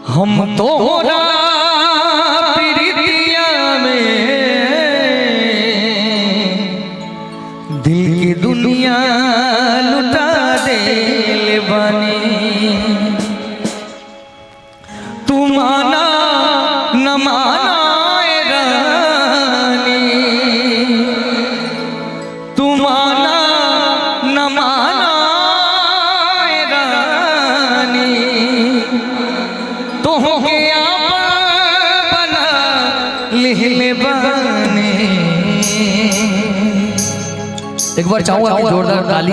हम तो प्रीतिया में दिल की दुनिया लुटा देले बानी। तू माना न माना रानी, तू माना न माना रानी, तो हो गया बना लिहले बानी। एक बार चाहूंगा कि जोरदार ताली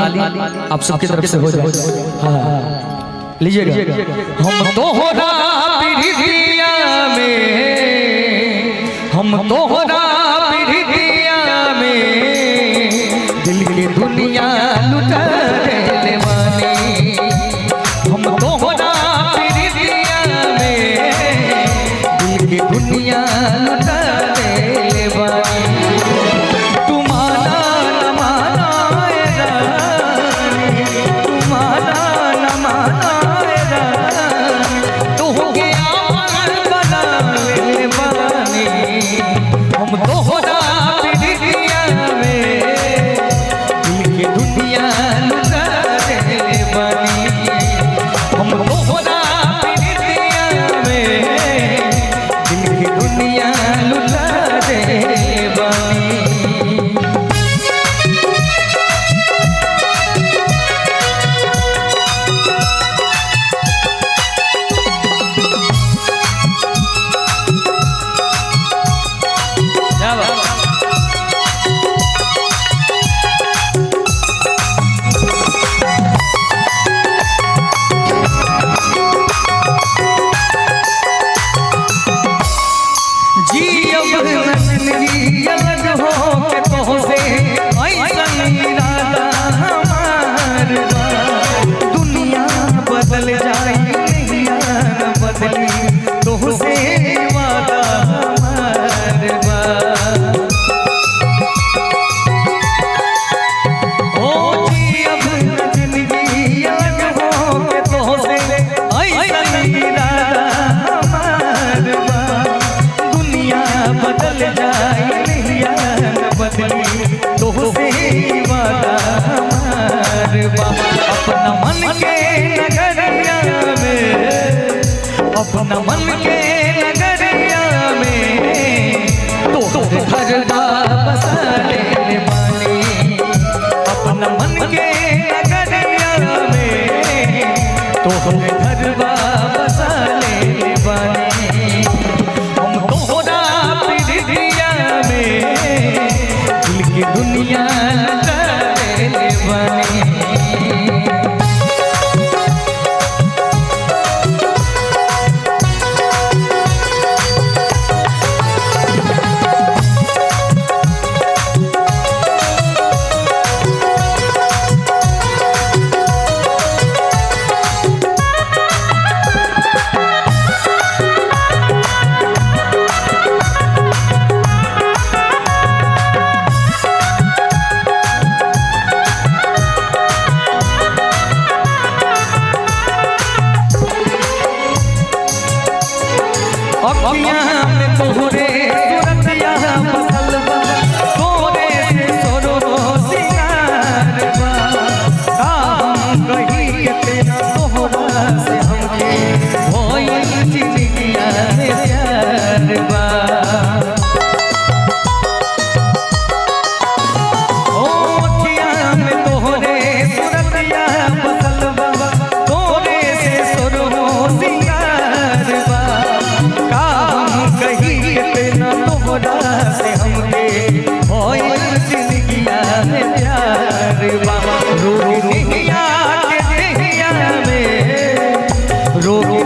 आप सबकी तरफ से हो जाए। हाँ लीजिएगा। हम तो होना प्रीतिया में, हम तो होना प्रीतिया में दिल की दुनिया लुटा देने वाली। हम तो होना प्रीतिया में दिल की दुनिया लुटा देने वाली। तू माना न माना रानी, तू माना न माना रानी, तू हो गया बना ले बानी। हम तो होना प्रीतिया में दिल की दुनिया लुटा देने वाली। हम तो होना प्रीतिया में दिल की दुनिया लुटा देने वाली। जी अब जिंदगी अलग हो के तोहसे ऐसन इरादा हमार बा। दुनिया बदल जाई नैया न बदली, तोहसे वादा हमार बा। ओ जी अब जिंदगी अलग हो के तोहसे ऐसन इरादा हमार बा। बदल जाए नैया न बदली, तोहसे वादा हमार बा। अपना मन के नगरिया में, अपना मन के नगरिया में तोहरे घर बसा लेने वाली। अपना मन के नगरिया में तोहरे घर बसा लेने वाली। हम तो होना प्रीतिया में दिल की दुनिया लुटा देने वाली। अखियाँ में तोहरे सूरतिया बसल बा, तोरे से सोरो सिंगार बा। का हम कही के तेरा तोहरा से हमके होई जिंदगिया में प्यार बा। ओ अखियाँ में तोहरे सूरतिया बसल बा, तोरे से सोरो सिंगार बा। कही तेना तोहरा से हमके होई जिंदगिया में प्यार बा। रोगी नैया के देहिया में, रोगी